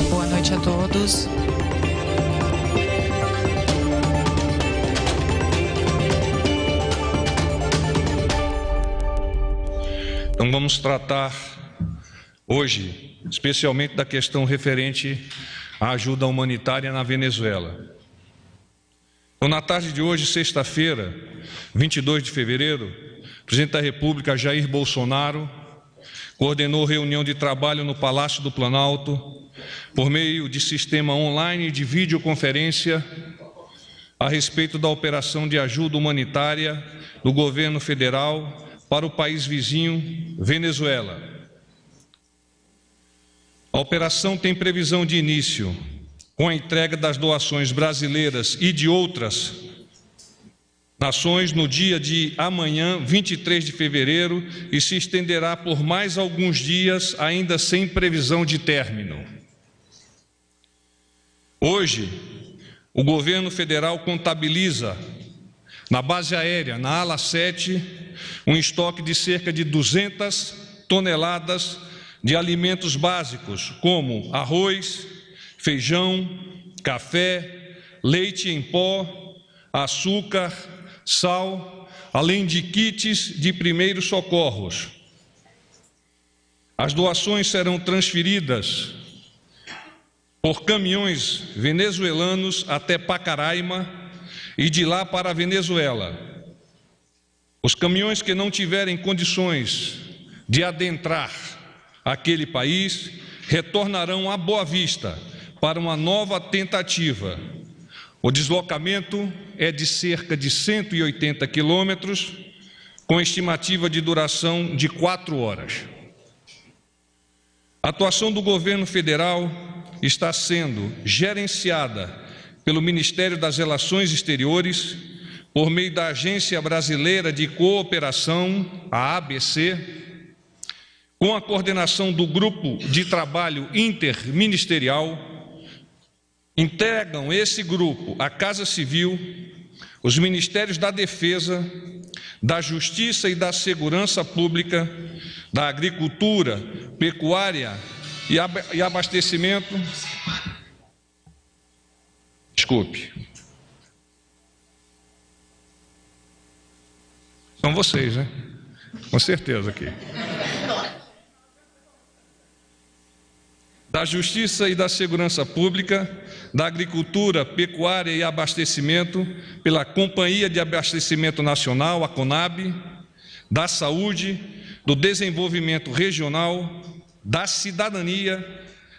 Boa noite a todos. Então vamos tratar hoje, especialmente da questão referente à ajuda humanitária na Venezuela. Então, na tarde de hoje, sexta-feira, 22 de fevereiro, o presidente da República, Jair Bolsonaro, coordenou reunião de trabalho no Palácio do Planalto, por meio de sistema online de videoconferência, a respeito da operação de ajuda humanitária do governo federal para o país vizinho, Venezuela. A operação tem previsão de início com a entrega das doações brasileiras e de outras nações no dia de amanhã, 23 de fevereiro, e se estenderá por mais alguns dias, ainda sem previsão de término. Hoje, o governo federal contabiliza, na base aérea, na ala 7, um estoque de cerca de 200 toneladas de alimentos básicos, como arroz, feijão, café, leite em pó, açúcar, sal, além de kits de primeiros socorros. As doações serão transferidas por caminhões venezuelanos até Pacaraima e de lá para a Venezuela. Os caminhões que não tiverem condições de adentrar aquele país retornarão a Boa Vista para uma nova tentativa. O deslocamento é de cerca de 180 quilômetros, com estimativa de duração de 4 horas. A atuação do governo federal está sendo gerenciada pelo Ministério das Relações Exteriores, por meio da Agência Brasileira de Cooperação, a ABC, com a coordenação do Grupo de Trabalho Interministerial. Integram esse grupo a Casa Civil, os Ministérios da Defesa, da Justiça e da Segurança Pública, da Agricultura, Pecuária e Abastecimento. Desculpe. São vocês, né? Com certeza aqui. Da Justiça e da Segurança Pública, da Agricultura, Pecuária e Abastecimento, pela Companhia de Abastecimento Nacional, a CONAB, da Saúde, do Desenvolvimento Regional, da Cidadania,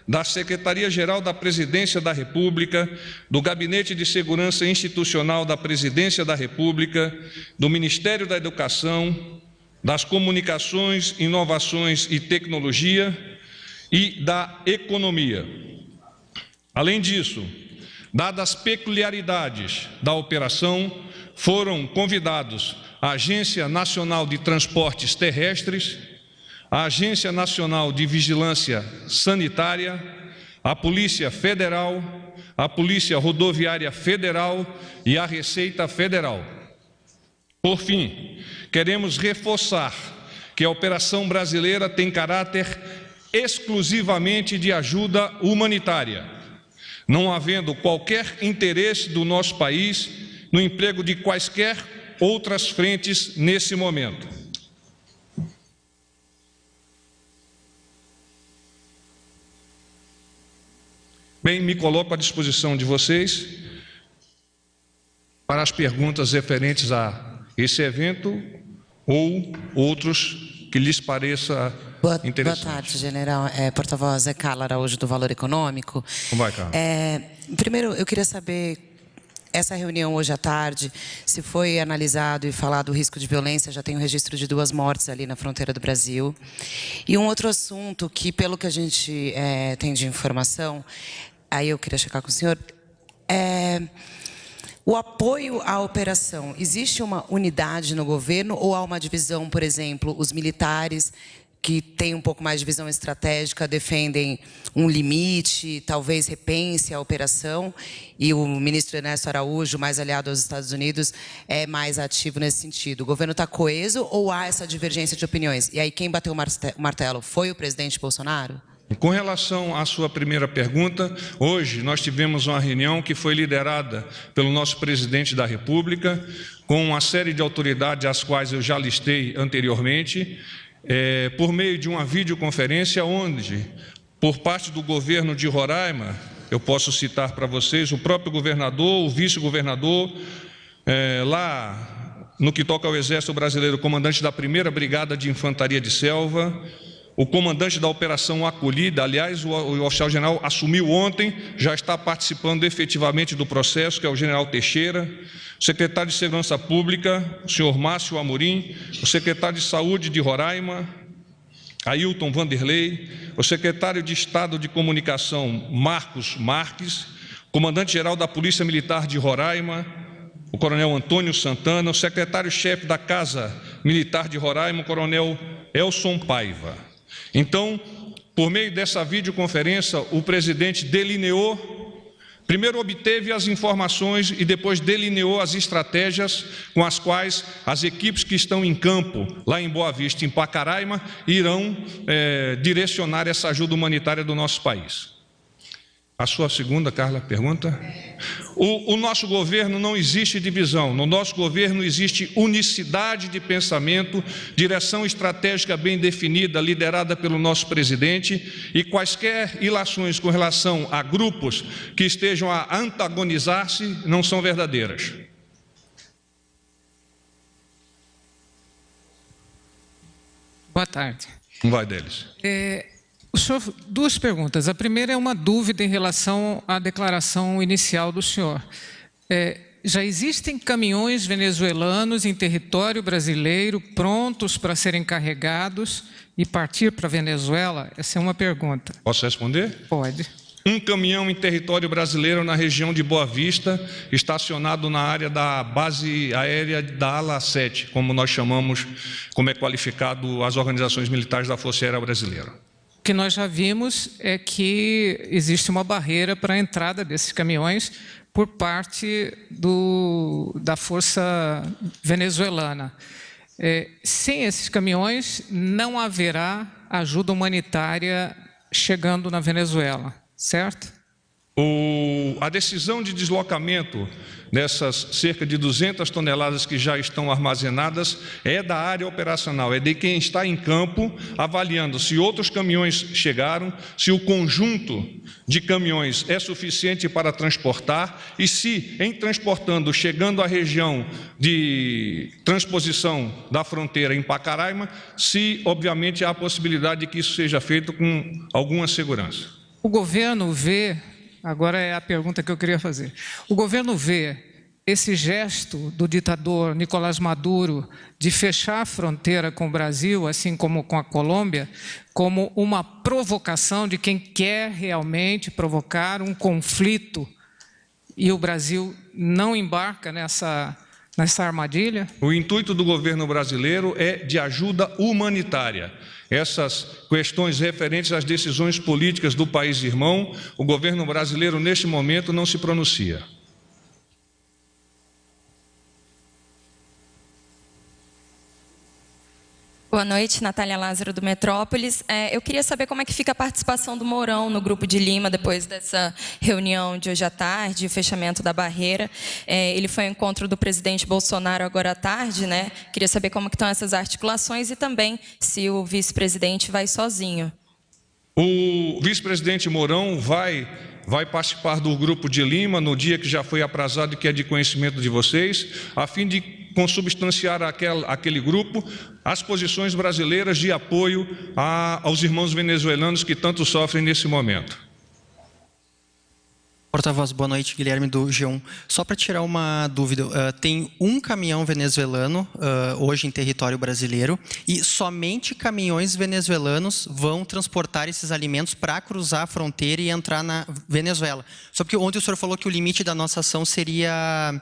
da Secretaria-Geral da Presidência da República, do Gabinete de Segurança Institucional da Presidência da República, do Ministério da Educação, das Comunicações, Inovações e Tecnologia e da Economia. Além disso, dadas as peculiaridades da operação, foram convidados a Agência Nacional de Transportes Terrestres, a Agência Nacional de Vigilância Sanitária, a Polícia Federal, a Polícia Rodoviária Federal e a Receita Federal. Por fim, queremos reforçar que a operação brasileira tem caráter exclusivamente de ajuda humanitária, não havendo qualquer interesse do nosso país no emprego de quaisquer outras frentes nesse momento. Bem, me coloco à disposição de vocês para as perguntas referentes a esse evento ou outros que lhes pareça interessante. Boa tarde, general. Porta-voz é Carla Araújo, do Valor Econômico. Como vai, Carla? Primeiro, eu queria saber, essa reunião hoje à tarde, se foi analisado e falado o risco de violência. Já tem um registro de 2 mortes ali na fronteira do Brasil. E um outro assunto que, pelo que a gente tem de informação, aí eu queria checar com o senhor, o apoio à operação. Existe uma unidade no governo ou há uma divisão, por exemplo, os militares que têm um pouco mais de visão estratégica defendem um limite, talvez repense a operação, e o ministro Ernesto Araújo, mais aliado aos Estados Unidos, é mais ativo nesse sentido. O governo está coeso ou há essa divergência de opiniões? E aí quem bateu o martelo foi o presidente Bolsonaro? Com relação à sua primeira pergunta, hoje nós tivemos uma reunião que foi liderada pelo nosso presidente da República, com uma série de autoridades às quais eu já listei anteriormente, por meio de uma videoconferência onde, por parte do governo de Roraima, eu posso citar para vocês o próprio governador, o vice-governador, lá no que toca ao Exército Brasileiro, o comandante da 1ª Brigada de Infantaria de Selva, o comandante da Operação Acolhida, aliás, o oficial-general assumiu ontem, já está participando efetivamente do processo, que é o general Teixeira, o secretário de Segurança Pública, o senhor Márcio Amorim, o secretário de Saúde de Roraima, Ailton Vanderlei, o secretário de Estado de Comunicação, Marcos Marques, comandante-geral da Polícia Militar de Roraima, o coronel Antônio Santana, o secretário-chefe da Casa Militar de Roraima, o coronel Elson Paiva. Então, por meio dessa videoconferência, o presidente delineou, primeiro obteve as informações e depois delineou as estratégias com as quais as equipes que estão em campo, lá em Boa Vista, em Pacaraima, irão direcionar essa ajuda humanitária do nosso país. A sua segunda, Carla, pergunta? O nosso governo não existe divisão, no nosso governo existe unicidade de pensamento, direção estratégica bem definida, liderada pelo nosso presidente, e quaisquer ilações com relação a grupos que estejam a antagonizar-se não são verdadeiras. Boa tarde. Vai deles. O senhor, duas perguntas. A primeira é uma dúvida em relação à declaração inicial do senhor. Já existem caminhões venezuelanos em território brasileiro prontos para serem carregados e partir para a Venezuela? Essa é uma pergunta. Posso responder? Pode. Um caminhão em território brasileiro na região de Boa Vista, estacionado na área da base aérea da Ala 7, como nós chamamos, como é qualificado as organizações militares da Força Aérea Brasileira. O que nós já vimos é que existe uma barreira para a entrada desses caminhões por parte da força venezuelana. Sem esses caminhões, não haverá ajuda humanitária chegando na Venezuela, certo? A decisão de deslocamento dessas cerca de 200 toneladas que já estão armazenadas é da área operacional, é de quem está em campo avaliando se outros caminhões chegaram, se o conjunto de caminhões é suficiente para transportar e se, em transportando, chegando à região de transposição da fronteira em Pacaraima, se, obviamente, há a possibilidade de que isso seja feito com alguma segurança. O governo vê... Agora é a pergunta que eu queria fazer. O governo vê esse gesto do ditador Nicolás Maduro de fechar a fronteira com o Brasil, assim como com a Colômbia, como uma provocação de quem quer realmente provocar um conflito e o Brasil não embarca nessa armadilha? O intuito do governo brasileiro é de ajuda humanitária. Essas questões referentes às decisões políticas do país irmão, o governo brasileiro, neste momento, não se pronuncia. Boa noite, Natália Lázaro, do Metrópolis. Eu queria saber como é que fica a participação do Mourão no Grupo de Lima, depois dessa reunião de hoje à tarde, o fechamento da barreira. Ele foi ao encontro do presidente Bolsonaro agora à tarde, né? Queria saber como que estão essas articulações e também se o vice-presidente vai sozinho. O vice-presidente Mourão vai participar do Grupo de Lima no dia que já foi aprazado e que é de conhecimento de vocês, a fim de consubstanciar aquele grupo as posições brasileiras de apoio aos irmãos venezuelanos que tanto sofrem nesse momento. Porta-voz, boa noite, Guilherme do G1. Só para tirar uma dúvida, tem um caminhão venezuelano hoje em território brasileiro e somente caminhões venezuelanos vão transportar esses alimentos para cruzar a fronteira e entrar na Venezuela. Só porque ontem o senhor falou que o limite da nossa ação seria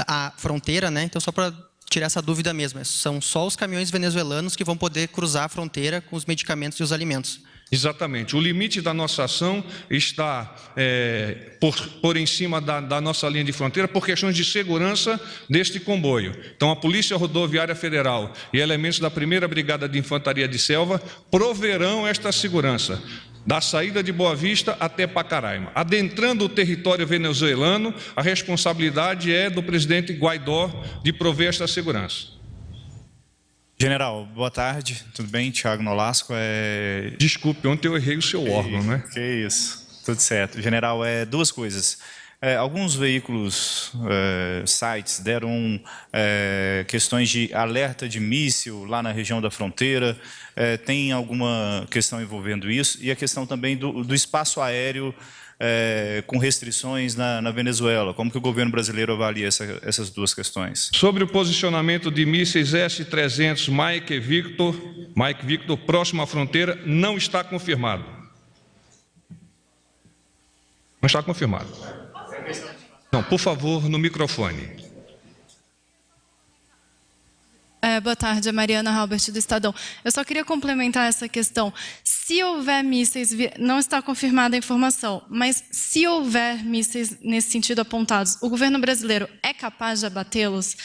a fronteira, né? Então, só para tirar essa dúvida mesmo, são só os caminhões venezuelanos que vão poder cruzar a fronteira com os medicamentos e os alimentos. Exatamente. O limite da nossa ação está por em cima da nossa linha de fronteira por questões de segurança deste comboio. Então, a Polícia Rodoviária Federal e elementos da 1ª Brigada de Infantaria de Selva proverão esta segurança. da saída de Boa Vista até Pacaraima. Adentrando o território venezuelano, a responsabilidade é do presidente Guaidó de prover esta segurança. General, boa tarde, tudo bem? Thiago Nolasco. Desculpe, ontem eu errei o seu órgão, né? Que isso, tudo certo. General, duas coisas. Alguns veículos, sites, deram questões de alerta de míssil lá na região da fronteira. Tem alguma questão envolvendo isso? E a questão também do espaço aéreo com restrições na Venezuela. Como que o governo brasileiro avalia essas duas questões? Sobre o posicionamento de mísseis S-300 Mike Victor, próximo à fronteira, não está confirmado. Não está confirmado. Não, por favor, no microfone. Boa tarde, é Mariana Halbert, do Estadão. Eu só queria complementar essa questão. Se houver mísseis, não está confirmada a informação, mas se houver mísseis nesse sentido apontados, o governo brasileiro é capaz de abatê-los?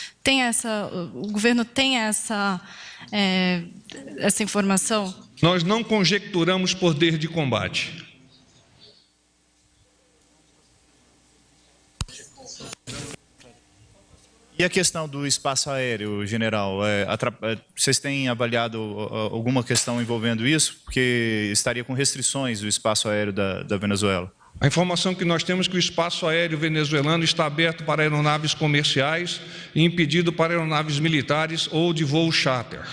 O governo tem essa informação? Nós não conjecturamos poder de combate. E a questão do espaço aéreo, general, vocês têm avaliado alguma questão envolvendo isso? Porque estaria com restrições o espaço aéreo da Venezuela. A informação que nós temos é que o espaço aéreo venezuelano está aberto para aeronaves comerciais e impedido para aeronaves militares ou de voo charter.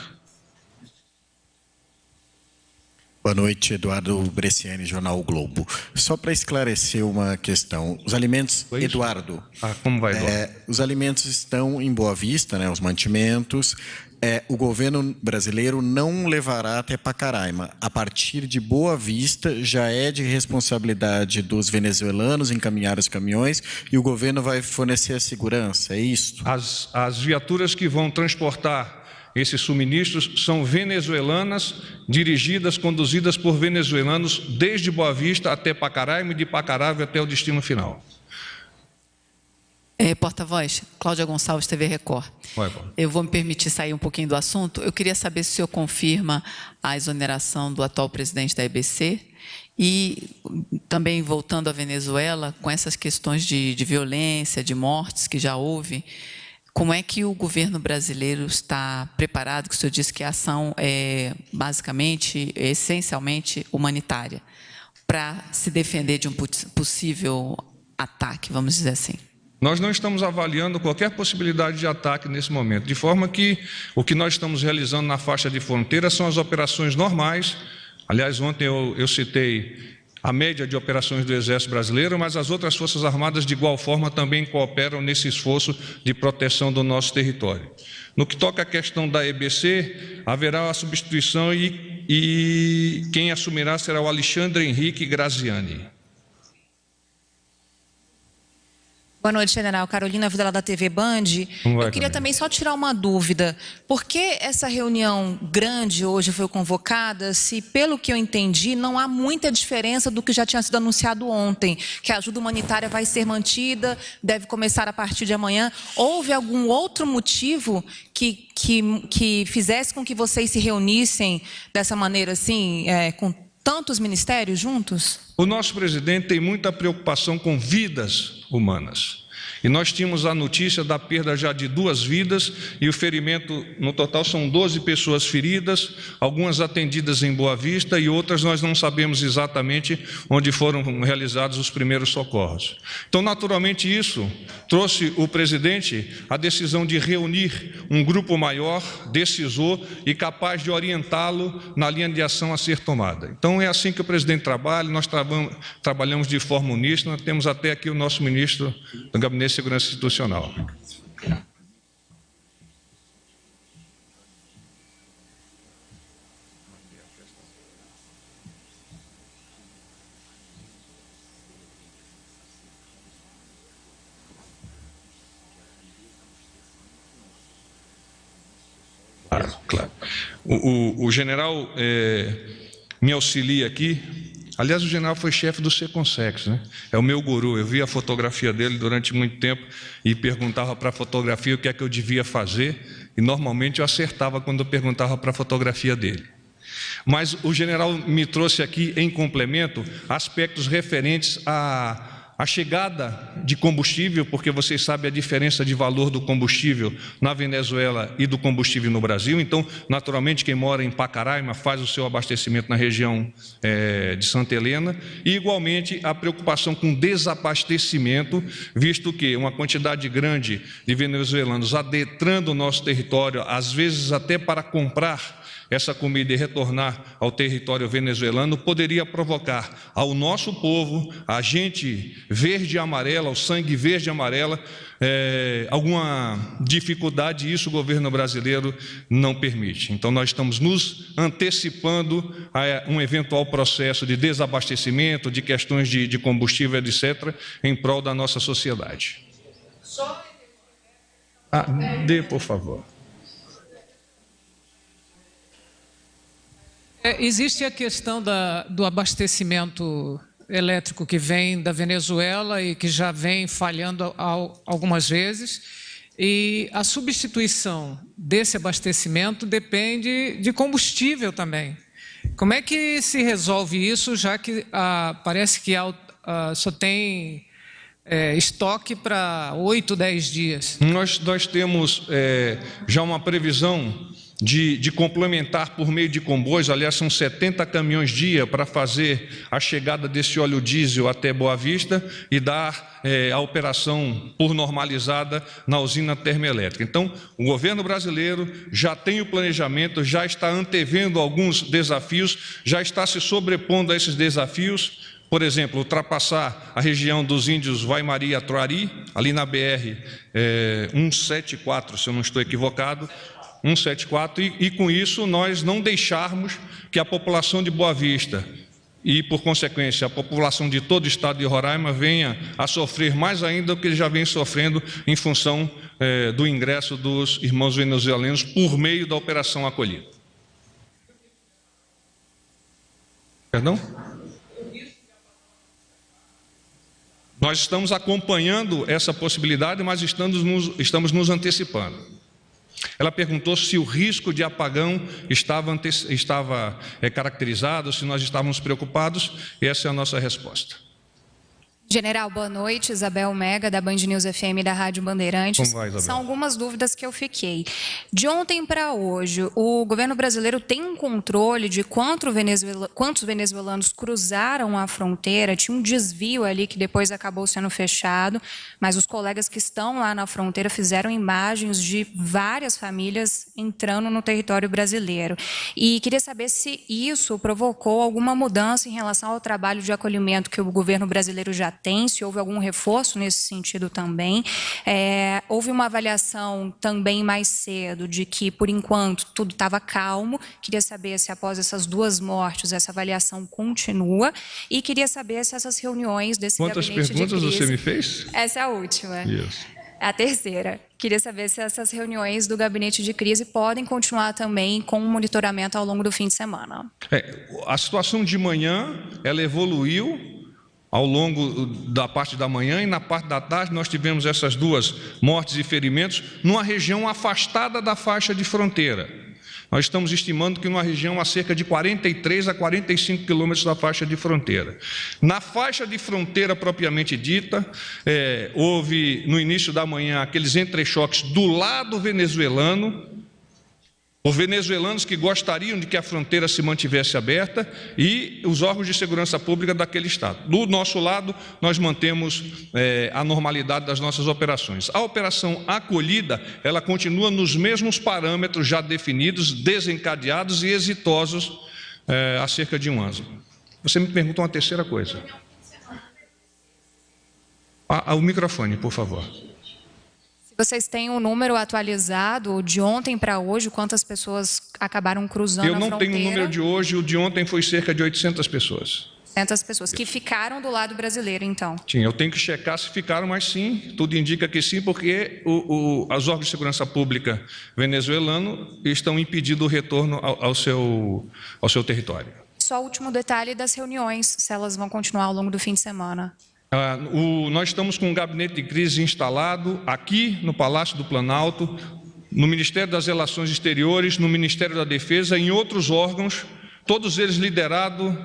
Boa noite, Eduardo Bresciani, Jornal o Globo. Só para esclarecer uma questão, os alimentos... Eduardo, como vai, Eduardo? Os alimentos estão em Boa Vista, né, os mantimentos. O governo brasileiro não levará até Pacaraima. A partir de Boa Vista, já é de responsabilidade dos venezuelanos encaminhar os caminhões e o governo vai fornecer a segurança, é isso? As viaturas que vão transportar esses suministros são venezuelanas, dirigidas, conduzidas por venezuelanos desde Boa Vista até Pacaraima e de Pacaraima até o destino final. Porta-voz, Cláudia Gonçalves, TV Record. Eu vou me permitir sair um pouquinho do assunto. Eu queria saber se o senhor confirma a exoneração do atual presidente da EBC e também, voltando à Venezuela, com essas questões de violência, de mortes que já houve, como é que o governo brasileiro está preparado, que o senhor disse que a ação é basicamente, essencialmente humanitária, para se defender de um possível ataque, vamos dizer assim? Nós não estamos avaliando qualquer possibilidade de ataque nesse momento, de forma que o que nós estamos realizando na faixa de fronteira são as operações normais. Aliás, ontem eu citei a média de operações do Exército Brasileiro, mas as outras Forças Armadas, de igual forma, também cooperam nesse esforço de proteção do nosso território. No que toca à questão da EBC, haverá a substituição e quem assumirá será o Alexandre Henrique Graziani. Boa noite, general. Carolina Vidal, da TV Band. Eu queria também só tirar uma dúvida. Por que essa reunião grande hoje foi convocada se, pelo que eu entendi, não há muita diferença do que já tinha sido anunciado ontem, que a ajuda humanitária vai ser mantida, deve começar a partir de amanhã? Houve algum outro motivo que fizesse com que vocês se reunissem dessa maneira, assim, com tantos ministérios juntos? O nosso presidente tem muita preocupação com vidas humanas. E nós tínhamos a notícia da perda já de 2 vidas e o ferimento, no total, são 12 pessoas feridas, algumas atendidas em Boa Vista e outras nós não sabemos exatamente onde foram realizados os primeiros socorros. Então, naturalmente, isso trouxe o presidente a decisão de reunir um grupo maior, decisor e capaz de orientá-lo na linha de ação a ser tomada. Então, é assim que o presidente trabalha, nós trabalhamos de forma uníssona, temos até aqui o nosso ministro do Gabinete de Segurança Institucional. Claro. O general me auxilia aqui. Aliás, o general foi chefe do Seconsex, né? É o meu guru. Eu vi a fotografia dele durante muito tempo e perguntava para a fotografia o que é que eu devia fazer e normalmente eu acertava quando eu perguntava para a fotografia dele. Mas o general me trouxe aqui, em complemento, aspectos referentes à chegada de combustível, porque vocês sabem a diferença de valor do combustível na Venezuela e do combustível no Brasil. Então, naturalmente, quem mora em Pacaraima faz o seu abastecimento na região de Santa Helena. E, igualmente, a preocupação com desabastecimento, visto que uma quantidade grande de venezuelanos adentrando o nosso território, às vezes até para comprar essa comida e retornar ao território venezuelano, poderia provocar ao nosso povo, a gente verde e amarela, o sangue verde e amarela, alguma dificuldade, e isso o governo brasileiro não permite. Então, nós estamos nos antecipando a um eventual processo de desabastecimento, de questões de combustível, etc., em prol da nossa sociedade. Dê, por favor. Existe a questão do abastecimento elétrico que vem da Venezuela e que já vem falhando algumas vezes, e a substituição desse abastecimento depende de combustível também. Como é que se resolve isso, já que parece que só tem estoque para 8, 10 dias? Nós temos já uma previsão de complementar por meio de comboios. Aliás, são 70 caminhões dia para fazer a chegada desse óleo diesel até Boa Vista e dar a operação por normalizada na usina termoelétrica. Então, o governo brasileiro já tem o planejamento, já está antevendo alguns desafios, já está se sobrepondo a esses desafios. Por exemplo, ultrapassar a região dos índios Vai-Maria-Troari, ali na BR 174, se eu não estou equivocado, 174, e com isso nós não deixarmos que a população de Boa Vista e, por consequência, a população de todo o estado de Roraima venha a sofrer mais ainda do que já vem sofrendo em função do ingresso dos irmãos venezuelanos por meio da Operação Acolhida. Perdão? Nós estamos acompanhando essa possibilidade, mas estamos nos antecipando. Ela perguntou se o risco de apagão estava caracterizado, se nós estávamos preocupados, e essa é a nossa resposta. General, boa noite. Isabel Mega, da Band News FM da Rádio Bandeirantes. Como vai, Isabel? São algumas dúvidas que eu fiquei. De ontem para hoje, o governo brasileiro tem um controle de quantos venezuelanos cruzaram a fronteira? Tinha um desvio ali que depois acabou sendo fechado, mas os colegas que estão lá na fronteira fizeram imagens de várias famílias entrando no território brasileiro. E queria saber se isso provocou alguma mudança em relação ao trabalho de acolhimento que o governo brasileiro já tem, se houve algum reforço nesse sentido também. Houve uma avaliação também mais cedo de que, por enquanto, tudo estava calmo. Queria saber se, após essas 2 mortes, essa avaliação continua. E queria saber se essas reuniões desse gabinete de crise... Quantas perguntas você me fez? Essa é a última. Isso. A terceira. Queria saber se essas reuniões do gabinete de crise podem continuar também com um monitoramento ao longo do fim de semana. A situação de manhã, ela evoluiu ao longo da parte da manhã, e na parte da tarde nós tivemos essas 2 mortes e ferimentos numa região afastada da faixa de fronteira. Nós estamos estimando que numa região a cerca de 43 a 45 quilômetros da faixa de fronteira. Na faixa de fronteira propriamente dita, houve no início da manhã aqueles entrechoques do lado venezuelano, os venezuelanos que gostariam de que a fronteira se mantivesse aberta, e os órgãos de segurança pública daquele estado. Do nosso lado, nós mantemos a normalidade das nossas operações. A operação acolhida, ela continua nos mesmos parâmetros já definidos, desencadeados e exitosos há cerca de 1 ano. Você me perguntou uma terceira coisa. O microfone, por favor. Vocês têm um número atualizado de ontem para hoje? Quantas pessoas acabaram cruzando a fronteira? Eu não tenho o número de hoje, o de ontem foi cerca de 800 pessoas. 800 pessoas que ficaram do lado brasileiro, então? Sim, eu tenho que checar se ficaram, mas sim, tudo indica que sim, porque os órgãos de segurança pública venezuelano estão impedindo o retorno ao seu território. Só o último detalhe das reuniões, se elas vão continuar ao longo do fim de semana. Nós estamos com um gabinete de crise instalado aqui no Palácio do Planalto, no Ministério das Relações Exteriores, no Ministério da Defesa, em outros órgãos, todos eles liderados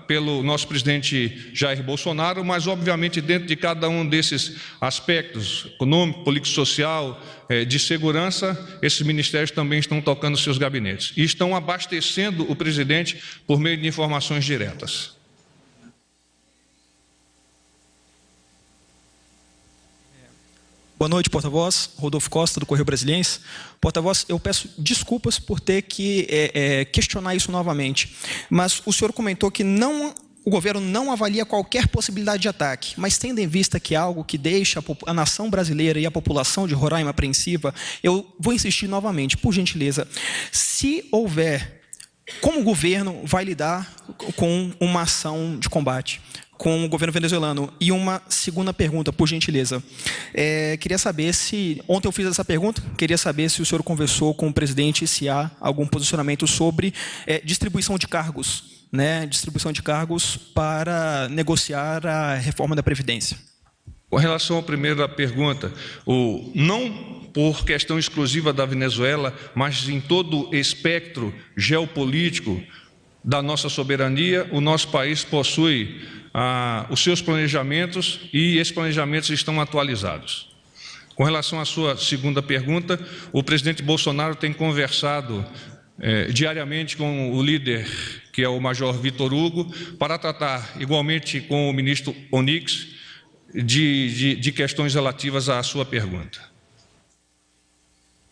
pelo nosso presidente Jair Bolsonaro, mas, obviamente, dentro de cada um desses aspectos, econômico, político-social, de segurança, esses ministérios também estão tocando seus gabinetes e estão abastecendo o presidente por meio de informações diretas. Boa noite, porta-voz. Rodolfo Costa, do Correio Brasiliense. Porta-voz, eu peço desculpas por ter que questionar isso novamente, mas o senhor comentou que o governo não avalia qualquer possibilidade de ataque, mas tendo em vista que é algo que deixa a nação brasileira e a população de Roraima apreensiva, eu vou insistir novamente, por gentileza, se houver, como o governo vai lidar com uma ação de combate com o governo venezuelano? E uma segunda pergunta, por gentileza. Queria saber se... Ontem eu fiz essa pergunta, queria saber se o senhor conversou com o presidente, se há algum posicionamento sobre distribuição de cargos, distribuição de cargos para negociar a reforma da Previdência. Com relação à primeira pergunta, não por questão exclusiva da Venezuela, mas em todo o espectro geopolítico da nossa soberania, o nosso país possui os seus planejamentos e esses planejamentos estão atualizados. Com relação à sua segunda pergunta, o presidente Bolsonaro tem conversado diariamente com o líder, que é o Major Vitor Hugo, para tratar igualmente com o ministro Onyx de questões relativas à sua pergunta.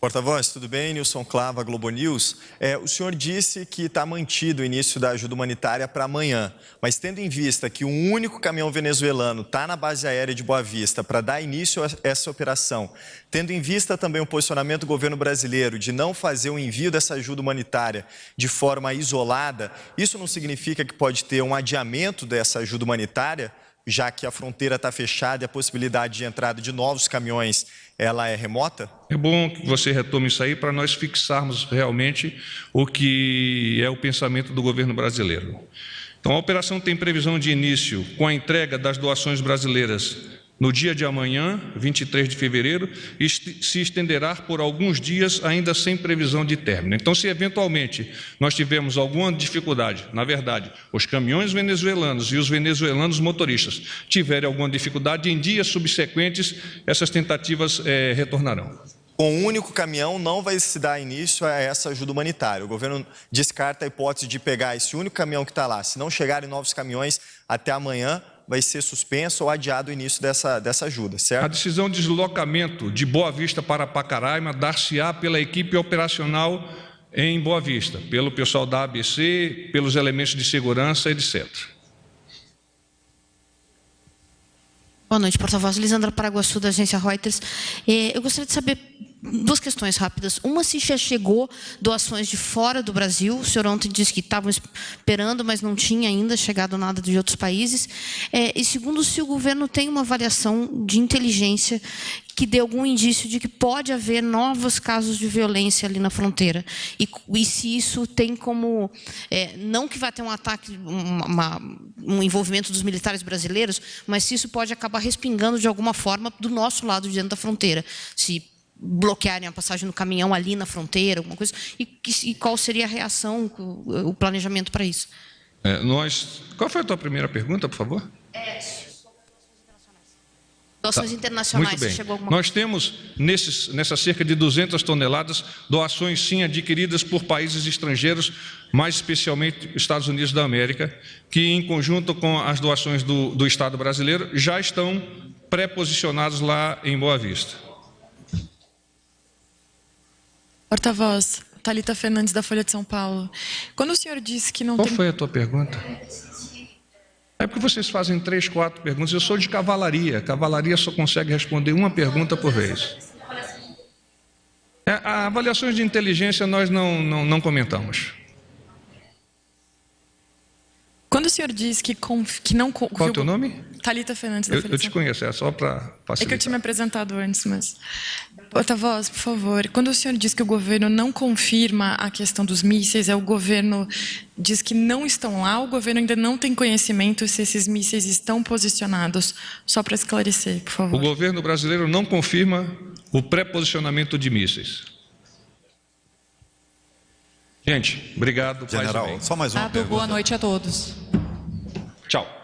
Porta-voz, tudo bem? Nilson Clava, Globo News. O senhor disse que está mantido o início da ajuda humanitária para amanhã, mas tendo em vista que um único caminhão venezuelano está na base aérea de Boa Vista para dar início a essa operação, tendo em vista também o posicionamento do governo brasileiro de não fazer o envio dessa ajuda humanitária de forma isolada, isso não significa que pode ter um adiamento dessa ajuda humanitária, já que a fronteira está fechada e a possibilidade de entrada de novos caminhões ela é remota? É bom que você retome isso aí para nós fixarmos realmente o que é o pensamento do governo brasileiro. Então, a operação tem previsão de início com a entrega das doações brasileiras no dia de amanhã, 23 de fevereiro, e se estenderá por alguns dias ainda sem previsão de término. Então, se eventualmente nós tivermos alguma dificuldade, na verdade, os caminhões venezuelanos e os venezuelanos motoristas tiverem alguma dificuldade, em dias subsequentes, essas tentativas retornarão. Com um único caminhão não vai se dar início a essa ajuda humanitária. O governo descarta a hipótese de pegar esse único caminhão que está lá. Se não chegarem novos caminhões até amanhã, vai ser suspenso ou adiado o início dessa ajuda, certo? A decisão de deslocamento de Boa Vista para Pacaraima dar-se-á pela equipe operacional em Boa Vista, pelo pessoal da ABC, pelos elementos de segurança, etc. Boa noite, porta-voz. Lisandra Paraguaçu, da agência Reuters. Eu gostaria de saber duas questões rápidas. Uma, se já chegou doações de fora do Brasil. O senhor ontem disse que estavam esperando, mas não tinha ainda chegado nada de outros países. E segundo, se o governo tem uma avaliação de inteligência que dê algum indício de que pode haver novos casos de violência ali na fronteira. E se isso tem como... não que vai ter um ataque, um envolvimento dos militares brasileiros, mas se isso pode acabar respingando de alguma forma do nosso lado dentro da fronteira. Se bloquearem a passagem do caminhão ali na fronteira, alguma coisa, e qual seria a reação, o planejamento para isso? Qual foi a tua primeira pergunta, por favor? Doações internacionais, muito bem. Chegou alguma Nós temos, nessas cerca de 200 toneladas, doações, sim, adquiridas por países estrangeiros, mais especialmente Estados Unidos da América, que, em conjunto com as doações do Estado brasileiro, já estão pré-posicionados lá em Boa Vista. Porta-voz, Thalita Fernandes, da Folha de São Paulo. Quando o senhor disse que não tem... Qual foi a tua pergunta? É porque vocês fazem 3, 4 perguntas. Eu sou de cavalaria. Cavalaria só consegue responder uma pergunta por vez. Avaliações de inteligência nós não comentamos. Quando o senhor diz que não... Qual é o teu nome? Thalita Fernandes, da Folha de São Paulo. Eu te conheço, é só para facilitar. É que eu tinha me apresentado antes, mas... Porta-voz, por favor, quando o senhor diz que o governo não confirma a questão dos mísseis, o governo diz que não estão lá, o governo ainda não tem conhecimento se esses mísseis estão posicionados, só para esclarecer, por favor. O governo brasileiro não confirma o pré-posicionamento de mísseis. Gente, obrigado. General, só mais uma pergunta. Boa noite a todos. Tchau.